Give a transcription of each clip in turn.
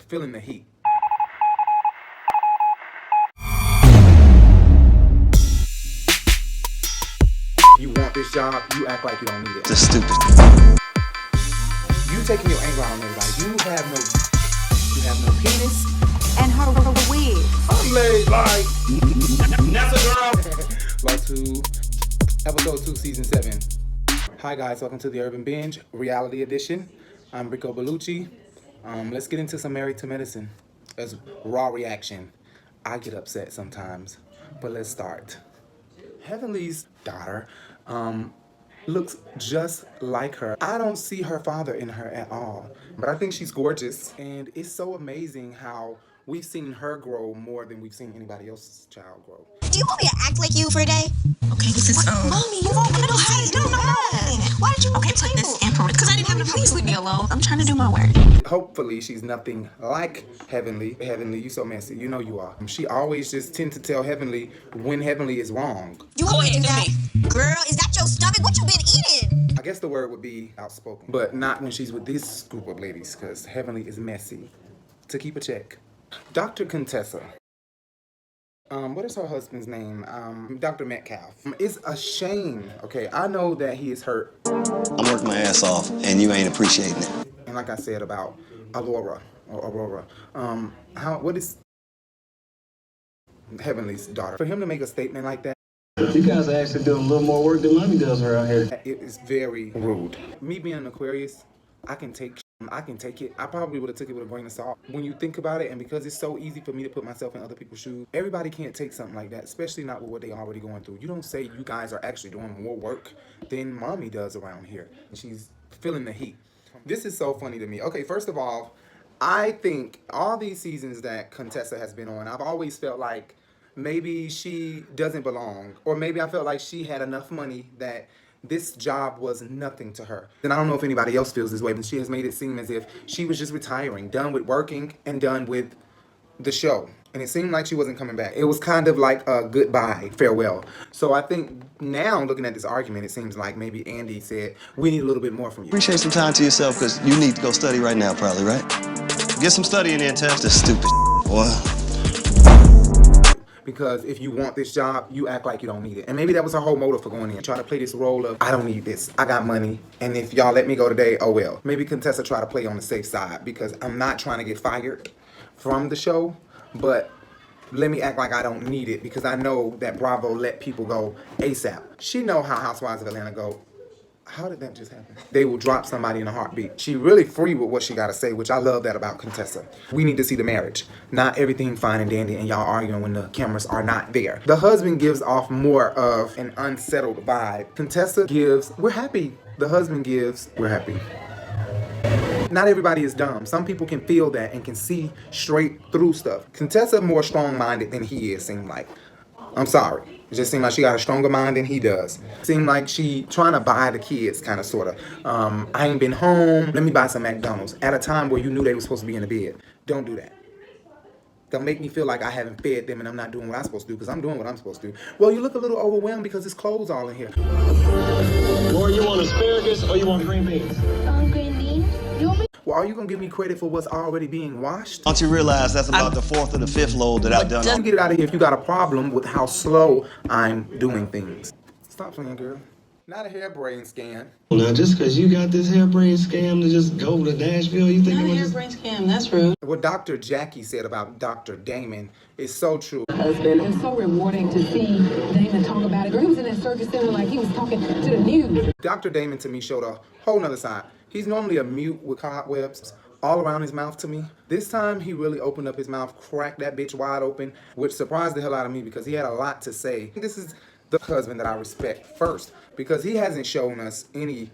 feeling the heat. You want this job, you act like you don't need it. Just stupid. You taking your anger out on everybody. You have no penis. And her wig. I'm laid like that's a girl. Part 2, episode 2, season 7. Hi guys, welcome to the Urban Binge reality edition. I'm Rico Bellucci. Let's get into some Married to Medicine. As raw reaction. I get upset sometimes, but let's start. Heavenly's daughter looks just like her. I don't see her father in her at all, but I think she's gorgeous, and it's so amazing how we've seen her grow more than we've seen anybody else's child grow. Do you want me to act like you for a day? Okay, this is Mommy, you won't know how to do nothing. Why did you okay, put this in for it, because I didn't have to. Please leave me alone. I'm trying to do my work. Hopefully she's nothing like Heavenly. Heavenly, you so messy. You know you are. She always just tend to tell Heavenly when Heavenly is wrong. You want me to do that? Girl, is that your stomach? What you been eating? I guess the word would be outspoken, but not when she's with this group of ladies, because Heavenly is messy. To keep a check. Dr. Contessa. What is her husband's name? Dr. Metcalf. It's a shame, okay? I know that he is hurt. I'm working my ass off, and you ain't appreciating it. And like I said about Aurora, what is Heavenly's daughter? For him to make a statement like that, You guys are actually doing a little more work than Mommy does around here. it is very rude. Me being an Aquarius, I can take it. I probably would have took it with a grain of salt. When you think about it, and because it's so easy for me to put myself in other people's shoes, everybody can't take something like that, especially not with what they already going through. You don't say you guys are actually doing more work than Mommy does around here. And she's feeling the heat. This is so funny to me. Okay, first of all, I think all these seasons that Contessa has been on, I've always felt like maybe she doesn't belong, or maybe I felt like she had enough money that this job was nothing to her. And I don't know if anybody else feels this way, but she has made it seem as if she was just retiring, done with working and done with the show. And it seemed like she wasn't coming back. It was kind of like a goodbye, farewell. So I think now, looking at this argument, it seems like maybe Andy said, we need a little bit more from you. Appreciate some time to yourself, because you need to go study right now, probably, right? Get some studying in, Tess. This stupid boy. Because if you want this job, you act like you don't need it. And maybe that was her whole motive for going in. Try to play this role of, I don't need this. I got money. And if y'all let me go today, oh well. Maybe Contessa try to play on the safe side, because I'm not trying to get fired from the show. But let me act like I don't need it, because I know that Bravo let people go ASAP. She know how Housewives of Atlanta go. How did that just happen? They will drop somebody in a heartbeat. She really free with what she got to say, which I love that about Contessa. We need to see the marriage. Not everything fine and dandy and y'all arguing when the cameras are not there. The husband gives off more of an unsettled vibe. Contessa gives, we're happy. The husband gives, we're happy. Not everybody is dumb. Some people can feel that and can see straight through stuff. Contessa more strong-minded than he is, seemed like. I'm sorry. It just seemed like she got a stronger mind than he does. Seemed like she trying to buy the kids, kind of, sort of. I ain't been home. Let me buy some McDonald's. At a time where you knew they were supposed to be in the bed. Don't do that. Don't make me feel like I haven't fed them and I'm not doing what I'm supposed to do, because I'm doing what I'm supposed to do. Well, you look a little overwhelmed because there's clothes all in here. Or you want asparagus or you want green beans? Green beans? You want me? Well, are you going to give me credit for what's already being washed? Don't you realize that's about the 4th or the 5th load that I've done? Don't get it out of here if you got a problem with how slow I'm doing things. Stop playing, girl. Not a hairbrain scan. Now, just because you got this hairbrain scam to just go to Nashville, you think Not a it was hairbrain scam. That's rude. What Dr. Jackie said about Dr. Damon is so true. Husband. It's so rewarding to see Damon talk about it. Girl, he was in that circus center like he was talking to the news. Dr. Damon to me showed a whole nother side. He's normally a mute with cobwebs all around his mouth to me. This time he really opened up his mouth, cracked that bitch wide open, which surprised the hell out of me because he had a lot to say. This is the husband that I respect first, because he hasn't shown us any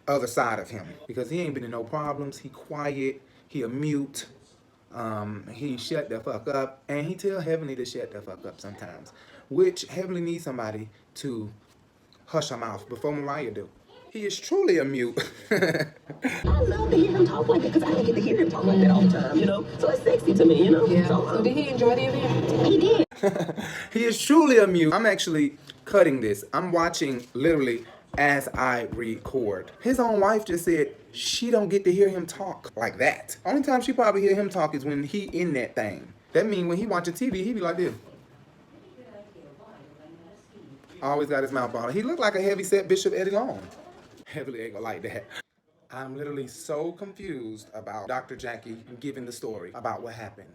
other side of him, because he ain't been in no problems. He quiet, he a mute, he shut the fuck up, and he tell Heavenly to shut the fuck up sometimes, which Heavenly needs somebody to hush her mouth before Mariah do. He is truly a mute. I love to hear him talk like that, because I don't get to hear him talk like that all the time, you know? So it's sexy to me, you know? Yeah. So did he enjoy the event? He did. He is truly a mute. I'm actually cutting this. I'm watching literally as I record. His own wife just said she don't get to hear him talk like that. Only time she probably hear him talk is when he in that thing. That mean when he watching TV, he be like this. Always got his mouth on. He looked like a heavy-set Bishop Eddie Long. Heavily ain't gonna like that. I'm literally so confused about Dr. Jackie giving the story about what happened.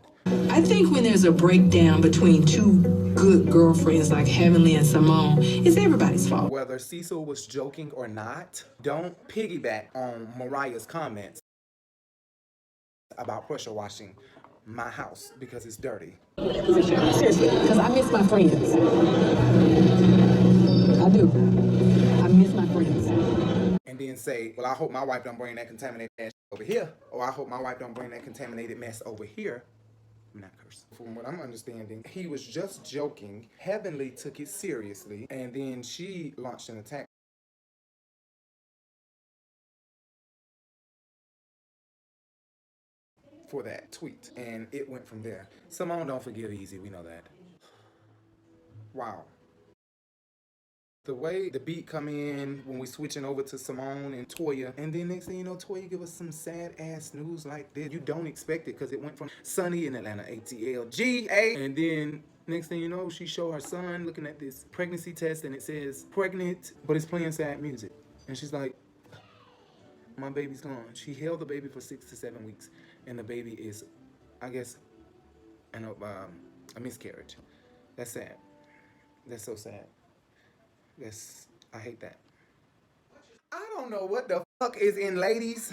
I think when there's a breakdown between two good girlfriends like Heavenly and Simone, it's everybody's fault. Whether Cecil was joking or not, don't piggyback on Mariah's comments about pressure washing my house because it's dirty. Seriously, because I miss my friends. I do. I miss my friends. And then say, well, I hope my wife don't bring that contaminated mess over here. Or I hope my wife don't bring that contaminated mess over here. I'm not cursing. From what I'm understanding, he was just joking. Heavenly took it seriously. And then she launched an attack for that tweet. And it went from there. Simone don't forgive easy. We know that. Wow. The way the beat come in when we switching over to Simone and Toya, and then next thing you know, Toya give us some sad ass news like this. You don't expect it because it went from Sunny in Atlanta, ATLGA, and then next thing you know, she show her son looking at this pregnancy test and it says pregnant, but it's playing sad music, and she's like, my baby's gone. She held the baby for 6 to 7 weeks, and the baby is, I guess, a miscarriage. That's sad. That's so sad. Yes, I hate that. I don't know what the fuck is in ladies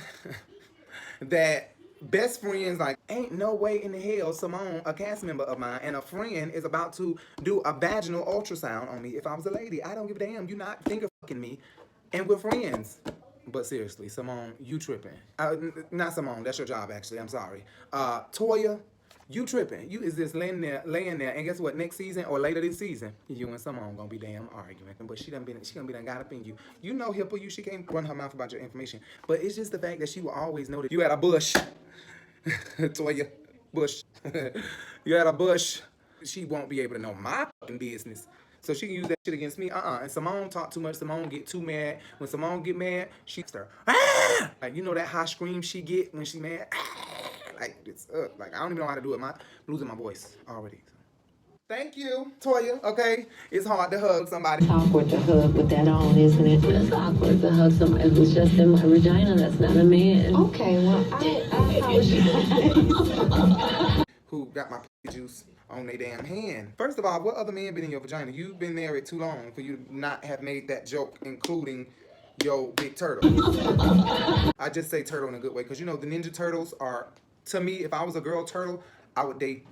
that best friends, like, ain't no way in the hell Simone, a cast member of mine, and a friend is about to do a vaginal ultrasound on me if I was a lady. I don't give a damn. You not finger fucking me, and we're friends. But seriously, Simone, you tripping. Not Simone, that's your job actually, I'm sorry. Toya, you tripping. You is just laying there, and guess what? Next season or later this season, you and Simone gonna be damn arguing. But she gonna be got up in you. You know HIPAA, she can't run her mouth about your information. But it's just the fact that she will always know that you had a bush. Toya, bush. You had a bush. She won't be able to know my fucking business. So she can use that shit against me. And Simone talk too much. Simone get too mad. When Simone get mad, she stir. Ah! Like, you know that high scream she get when she mad? Like, it's like, I don't even know how to do it. I'm losing my voice already. Thank you, Toya. Okay, it's hard to hug somebody. It's awkward to hug with that on, isn't it? It's awkward to hug somebody who's just in my vagina. That's not a man. Okay, well, I apologize. Who got my juice on their damn hand. First of all, what other man been in your vagina? You've been married too long for you to not have made that joke, including your big turtle. I just say turtle in a good way, because you know the Ninja Turtles are, to me, if I was a girl turtle, I would date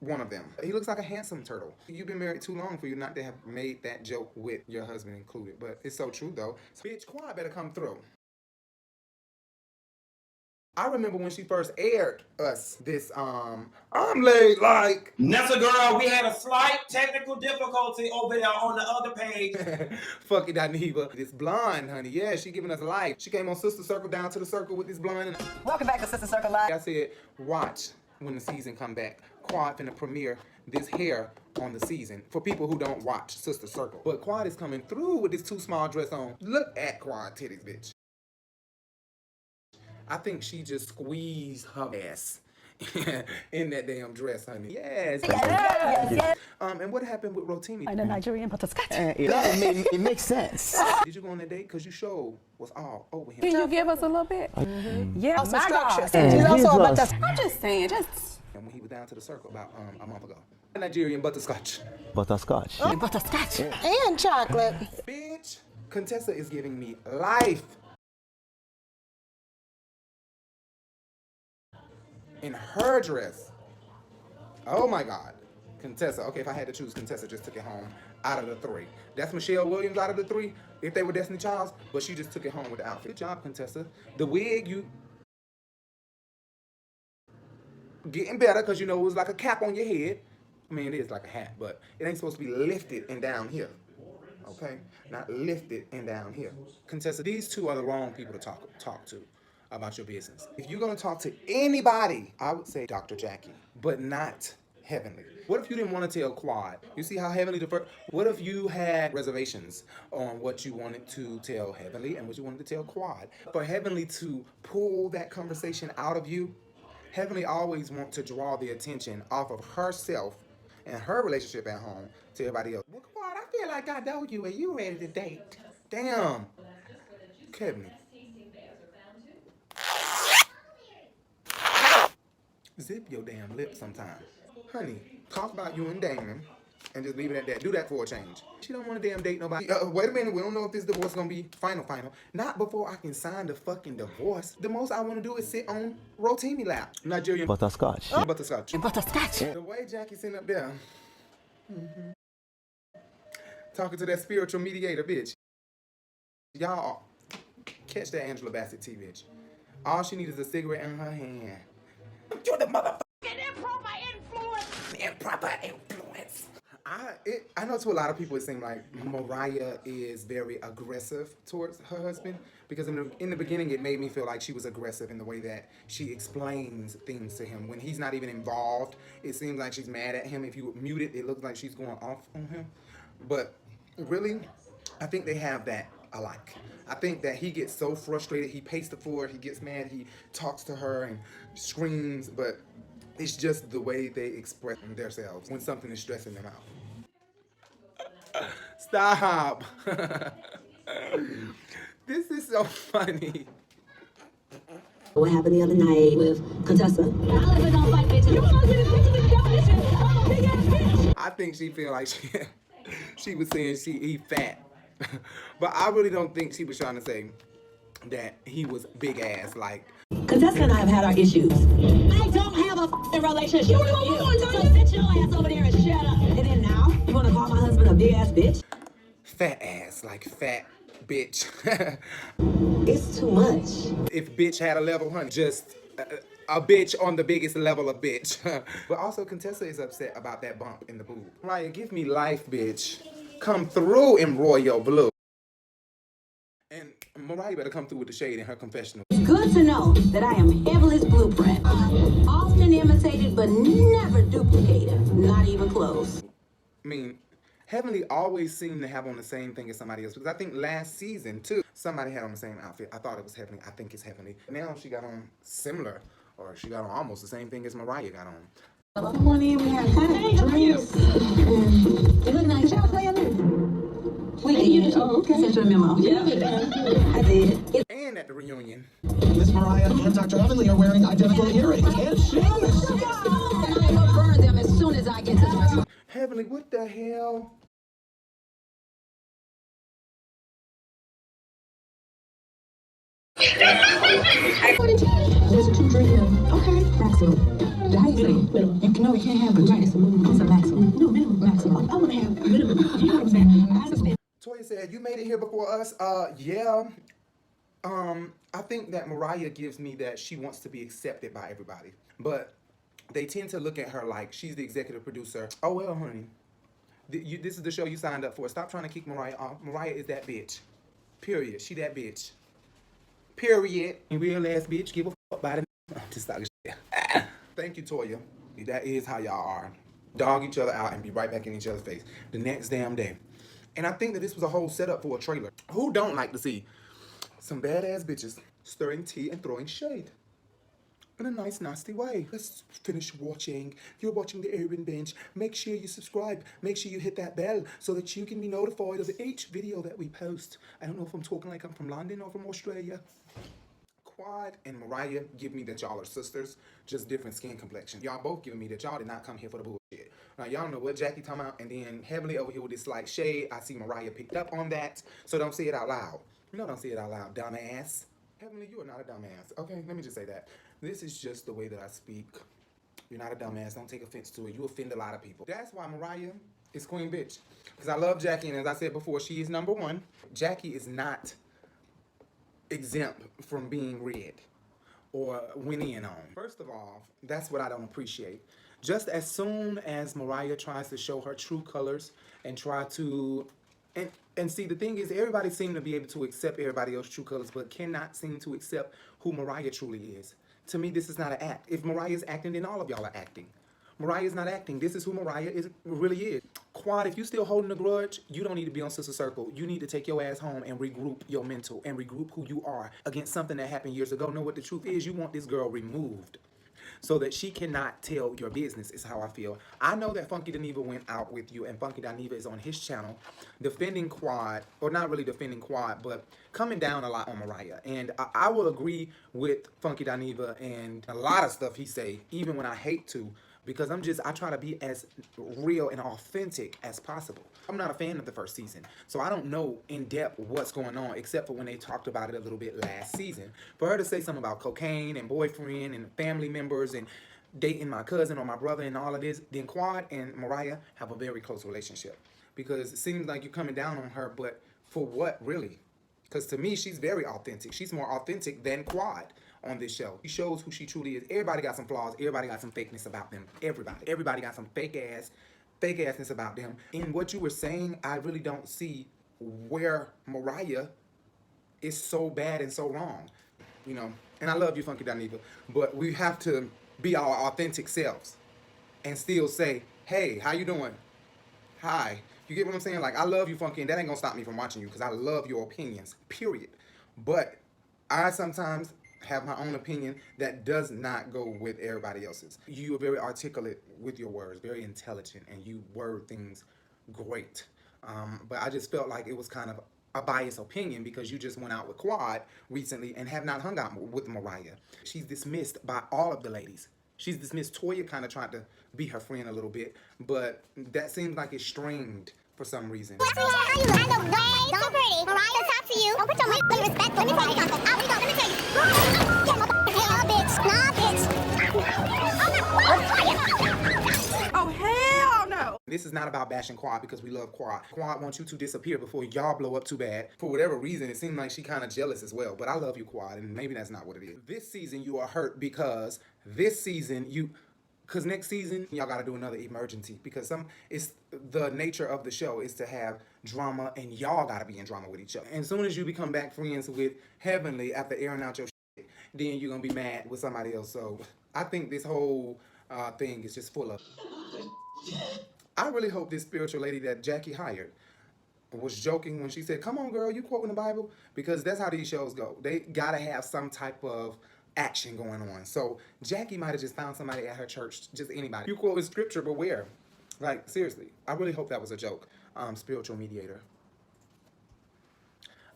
one of them. He looks like a handsome turtle. You've been married too long for you not to have made that joke with your husband included. But it's so true though. Bitch, Quad better come through. I remember when she first aired us this, I'm late like. Nessa girl, we had a slight technical difficulty over there on the other page. Fuck it, Neva. This blonde, honey, yeah, she giving us life. She came on Sister Circle down to the circle with this blonde. And Welcome back to Sister Circle Live. I said, watch when the season come back. Quad finna premiere this hair on the season for people who don't watch Sister Circle. But Quad is coming through with this too small dress on. Look at Quad titties, bitch. I think she just squeezed her ass in that damn dress, honey. Yes. Yes. And what happened with Rotimi? I'm a Nigerian butterscotch. It makes sense. Did you go on that date? Because you showed was all over him. Can you give us a little bit? Yeah, Also my structure. God. She's also a butterscotch. I'm just saying, just And when he was down to the circle about a month ago. Nigerian butterscotch. Butterscotch. butterscotch. And chocolate. Bitch, Contessa is giving me life. In her dress. Oh my God. Contessa. Okay, if I had to choose, Contessa just took it home out of the three. That's Michelle Williams out of the three, if they were Destiny Childs, but she just took it home with the outfit. Good job, Contessa. The wig, you getting better, because you know it was like a cap on your head. I mean, it is like a hat, but it ain't supposed to be lifted and down here. Okay? Not lifted and down here. Contessa, these two are the wrong people to talk to about your business. If you're gonna talk to anybody, I would say Dr. Jackie, but not Heavenly. What if you didn't want to tell Quad? You see how Heavenly deferred? What if you had reservations on what you wanted to tell Heavenly and what you wanted to tell Quad? For Heavenly to pull that conversation out of you, Heavenly always wants to draw the attention off of herself and her relationship at home to everybody else. Well, Quad, I feel like I know you and you ready to date. Damn. Kevin. Zip your damn lips sometime. Honey, talk about you and Damon and just leave it at that. Do that for a change. She don't want to damn date nobody. Wait a minute, we don't know if this divorce is going to be final. Not before I can sign the fucking divorce. The most I want to do is sit on Rotimi lap. Nigerian Butterscotch. Butterscotch. Butterscotch. The way Jackie's sitting up there. Talking to that spiritual mediator, bitch. Y'all, catch that Angela Bassett T, bitch. All she needs is a cigarette in her hand. You're the motherfucking improper influence. Improper influence. I know to a lot of people it seems like Mariah is very aggressive towards her husband because in the beginning it made me feel like she was aggressive in the way that she explains things to him. When he's not even involved, it seems like she's mad at him. If you mute it, it looks like she's going off on him. But really, I think they have that alike. I think that he gets so frustrated, he paced the floor, he gets mad, he talks to her and screams, but it's just the way they express themselves when something is stressing them out. Stop. This is so funny. What happened the other night with Contessa? I think she feel like she was saying he fat. But I really don't think she was trying to say that he was big ass like. Contessa and I have had our issues. I don't have a relationship with you. So sit your ass over there and shut up. And then now, you want to call my husband a big ass bitch? Fat ass, like fat bitch. It's too much. If bitch had a level, honey, just a bitch on the biggest level of bitch. But also, Contessa is upset about that bump in the boob. Ryan, give me life, bitch. Come through in royal blue. And Mariah better come through with the shade in her confessional. It's good to know that I am Heavenly's blueprint. Often imitated, but never duplicated. Not even close. I mean, Heavenly always seemed to have on the same thing as somebody else. Because I think last season, too, somebody had on the same outfit. I thought it was Heavenly. I think it's Heavenly. Now she got on similar, or she got on almost the same thing as Mariah got on. Good morning, we have drinks. You look nice. Y'all play a We did. Oh, okay. Sent you a memo. Yeah. I did. And at the reunion. Miss Mariah and Dr. Heavenly are wearing identical earrings and shoes. And I will burn them as soon as I get to the restaurant. Heavenly, what the hell? There's a 2 drink here. Okay. Maximum. How you say? Minimum. No, you can't have it. Right, it's a minimum. It's a maximum. No, minimum. Maximum. I want to have minimum. You know what I'm saying? I understand. Toya said, you made it here before us. Yeah. I think that Mariah gives me that she wants to be accepted by everybody. But they tend to look at her like she's the executive producer. Oh, well, honey. This is the show you signed up for. Stop trying to kick Mariah off. Mariah is that bitch. Period. She that bitch. Period. And real ass bitch. Give a fuck about it. Just talking shit. Thank you, Toya. That is how y'all are. Dog each other out and be right back in each other's face the next damn day. And I think that this was a whole setup for a trailer. Who don't like to see some badass bitches stirring tea and throwing shade in a nice, nasty way? Let's finish watching. If you're watching the Urban Binge, make sure you subscribe. Make sure you hit that bell so that you can be notified of each video that we post. I don't know if I'm talking like I'm from London or from Australia. Quad and Mariah give me that y'all are sisters, just different skin complexion. Y'all both giving me that y'all did not come here for the bullshit. Now, y'all know what Jackie talking about, and then Heavenly over here with this slight shade. I see Mariah picked up on that, so don't say it out loud. You know, don't say it out loud, dumbass. Heavenly, you are not a dumbass. Okay, let me just say that. This is just the way that I speak. You're not a dumbass. Don't take offense to it. You offend a lot of people. That's why Mariah is queen bitch. Because I love Jackie, and as I said before, she is number one. Jackie is not exempt from being read or went in on. First of all, that's what I don't appreciate. Just as soon as Mariah tries to show her true colors and try to and see, the thing is, everybody seems to be able to accept everybody else's true colors, but cannot seem to accept who Mariah truly is. To me, this is not an act. If Mariah is acting, then all of y'all are acting. Mariah's not acting. This is who Mariah really is. Quad, if you still holding a grudge, you don't need to be on Sister Circle. You need to take your ass home and regroup your mental and regroup who you are against something that happened years ago. Know what the truth is? You want this girl removed so that she cannot tell your business, is how I feel. I know that Funky Dineva went out with you, and Funky Dineva is on his channel defending Quad, or not really defending Quad, but coming down a lot on Mariah. And I will agree with Funky Dineva and a lot of stuff he say, even when I hate to, because I try to be as real and authentic as possible. I'm not a fan of the first season, so I don't know in depth what's going on, except for when they talked about it a little bit last season. For her to say something about cocaine and boyfriend and family members and dating my cousin or my brother and all of this, then Quad and Mariah have a very close relationship. Because it seems like you're coming down on her, but for what, really? Because to me, she's very authentic. She's more authentic than Quad on this show. She shows who she truly is. Everybody got some flaws. Everybody got some fakeness about them. Everybody got some fake assness about them. In what you were saying, I really don't see where Mariah is so bad and so wrong. You know, and I love you, Funky Dineva, but we have to be our authentic selves and still say, hey, how you doing? Hi. You get what I'm saying? Like, I love you, Funky, and that ain't gonna stop me from watching you because I love your opinions, period. But I sometimes have my own opinion that does not go with everybody else's. You are very articulate with your words, very intelligent, and you word things great. But I just felt like it was kind of a biased opinion because you just went out with Quad recently and have not hung out with Mariah. She's dismissed by all of the ladies. She's dismissed. Toya kind of tried to be her friend a little bit, but that seems like it's strained for some reason. Don't pretty. Mariah, talk to you. Don't put your mic in respect. Let me tell you something. Out we go. Let me tell you. Hell, bitch. Oh, hell no. This is not about bashing Quad because we love Quad. Quad wants you to disappear before y'all blow up too bad. For whatever reason, it seemed like she kind of jealous as well. But I love you, Quad, and maybe that's not what it is. This season, you are hurt because this season, because next season, y'all got to do another emergency because it's the nature of the show is to have drama, and y'all got to be in drama with each other. And as soon as you become back friends with Heavenly after airing out your shit, then you're going to be mad with somebody else. So I think this whole thing is just full of... I really hope this spiritual lady that Jackie hired was joking when she said, come on, girl, you quoting the Bible? Because that's how these shows go. They got to have some type of action going on. So Jackie might have just found somebody at her church, just anybody. You quote scripture, but where? Like, seriously, I really hope that was a joke. Spiritual mediator.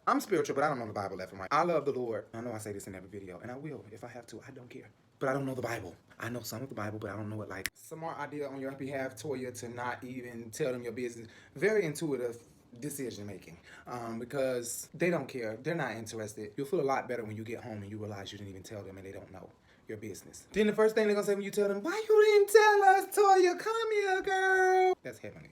I'm spiritual, but I don't know the Bible left and right. I love the Lord. I know I say this in every video, and I will if I have to. I don't care. But I don't know the Bible. I know some of the Bible, but I don't know it like. Smart idea on your behalf, Toya, to not even tell them your business. Very intuitive decision making because they don't care. They're not interested. You'll feel a lot better when you get home and you realize you didn't even tell them and they don't know your business. Then the first thing they're going to say when you tell them, why you didn't tell us, Toya? Come here, girl. That's Heavenly.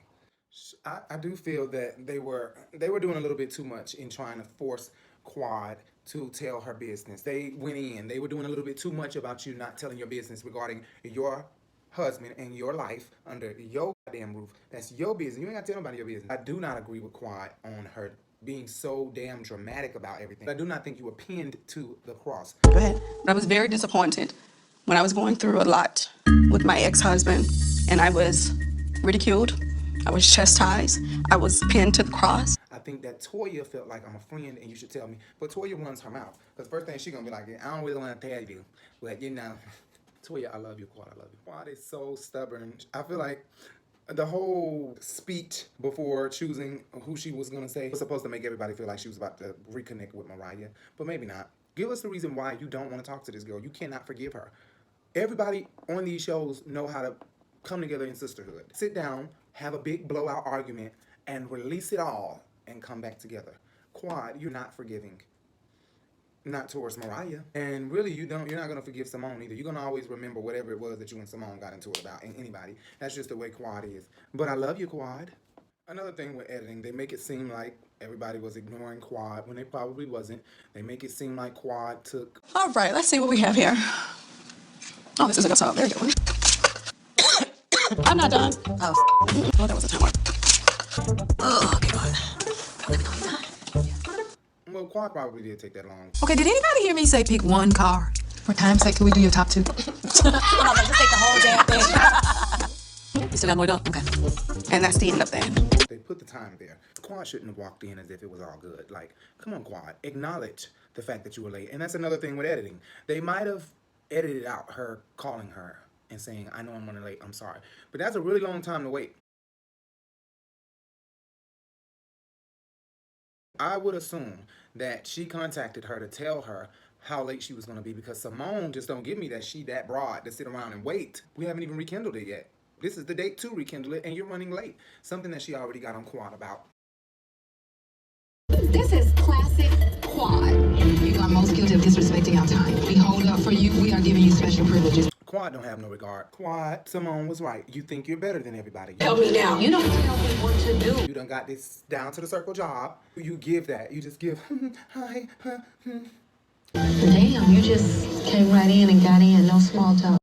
I do feel that they were doing a little bit too much in trying to force Quad to tell her business. They went in. They were doing a little bit too much about you not telling your business regarding your husband and your life under your goddamn roof. That's your business. You ain't got to tell nobody your business. I do not agree with Quad on her being so damn dramatic about everything. I do not think you were pinned to the cross. Go ahead. But I was very disappointed when I was going through a lot with my ex-husband, and I was ridiculed. I was chastised. I was pinned to the cross. I think that Toya felt like I'm a friend and you should tell me. But Toya runs her mouth. Because first thing she's going to be like, I don't really want to tell you. But, you know, Toya, I love you, Quad. I love you. Quad is so stubborn. I feel like the whole speech before choosing who she was going to say was supposed to make everybody feel like she was about to reconnect with Mariah. But maybe not. Give us the reason why you don't want to talk to this girl. You cannot forgive her. Everybody on these shows know how to come together in sisterhood. Sit down, have a big blowout argument, and release it all and come back together. Quad, you're not forgiving. Not towards Mariah. And really, you're not going to forgive Simone either. You're going to always remember whatever it was that you and Simone got into it about, and anybody. That's just the way Quad is. But I love you, Quad. Another thing with editing, they make it seem like everybody was ignoring Quad when they probably wasn't. They make it seem like Quad took... All right, let's see what we have here. Oh, this is a good song. Very good one. I'm not done. Oh, that was a time warp. Oh, okay, go ahead. Well, Quad probably did take that long. Okay, did anybody hear me say pick one car? For time's sake, can we do your top two? Just take the whole damn thing. You still got more dough? Okay. And that's the end of that. They put the time there. Quad shouldn't have walked in as if it was all good. Like, come on, Quad. Acknowledge the fact that you were late. And that's another thing with editing. They might have edited out her calling her and saying, I know I'm running late, I'm sorry. But that's a really long time to wait. I would assume that she contacted her to tell her how late she was going to be, because Simone just don't give me that she that broad to sit around and wait. We haven't even rekindled it yet. This is the date to rekindle it, and you're running late. Something that she already got on Quad about. This is classic Quad. You are most guilty of disrespecting our time. We hold up for you. We are giving you special privileges. Quad don't have no regard. Quad, Simone was right. You think you're better than everybody. Help me now. You don't tell me what to do. You done got this down to the circle job. You give that. You just give, hi, Damn, you just came right in and got in. No small talk.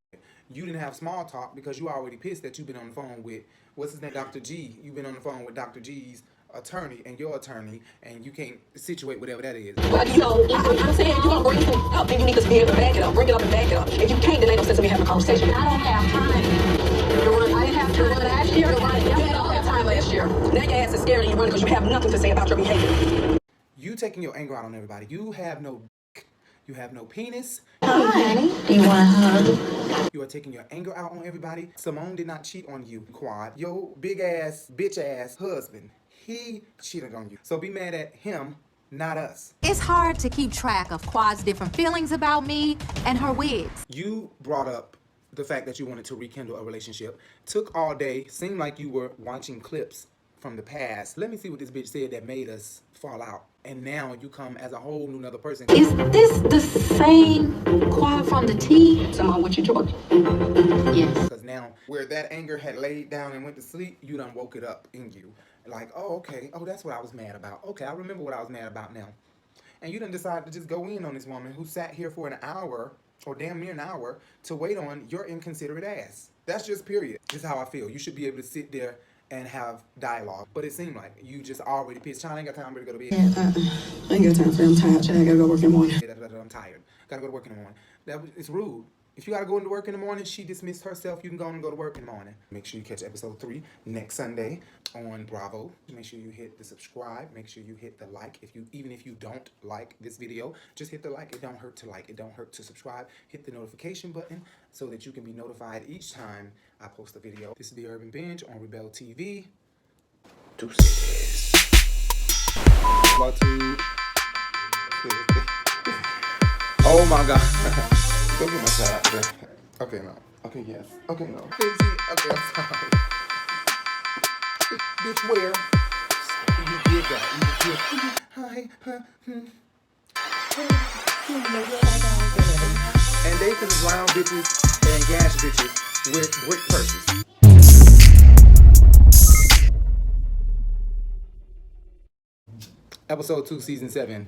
You didn't have small talk because you already pissed that you've been on the phone with, what's his name, Dr. G. You've been on the phone with Dr. G's attorney and your attorney, and you can't situate whatever that is. But you know, I'm saying you're gonna bring something up, and you need to be able to back it up. Bring it up and back it up. If you can't, then ain't no sense in me having a conversation. I don't have time. I didn't have time last year. You don't have time last year. Now your ass is scared and you're running because you have nothing to say about your behavior. You taking your anger out on everybody. You have no dick. You have no penis. Hi. You want a hug? You are taking your anger out on everybody. Simone did not cheat on you, Quad. Your big ass, bitch ass husband, he cheated on you. So be mad at him, not us. It's hard to keep track of Quad's different feelings about me and her wigs. You brought up the fact that you wanted to rekindle a relationship. Took all day, seemed like you were watching clips from the past. Let me see what this bitch said that made us fall out. And now you come as a whole new another person. Is this the same Quad from the T? Someone what you talking? Yes. Because now, where that anger had laid down and went to sleep, you done woke it up in you. Like, oh, okay. Oh, that's what I was mad about. Okay, I remember what I was mad about now. And you done decided to just go in on this woman who sat here for an hour, or damn near an hour, to wait on your inconsiderate ass. That's just period. This is how I feel. You should be able to sit there and have dialogue. But it seemed like you just already pissed. China ain't got time to go to bed. Yeah, I ain't got time for it. I'm tired. I gotta go work in the morning. I'm tired. Gotta go to work in the morning. It's rude. If you gotta go into work in the morning, she dismissed herself. You can go and go to work in the morning. Make sure you catch episode 3 next Sunday on Bravo. Make sure you hit the subscribe. Make sure you hit the like. Even if you don't like this video, just hit the like. It don't hurt to like. It don't hurt to subscribe. Hit the notification button so that you can be notified each time I post a video. This is the Urban Binge on RiBelTV. Deuces. Oh my God. Go get my shot. Okay, no. Okay, yes. Okay, no. Okay, I'm sorry. Bitch, where? You did that. You did. Hi. And they can drown bitches and gas bitches with brick purses. Episode 2, Season 7.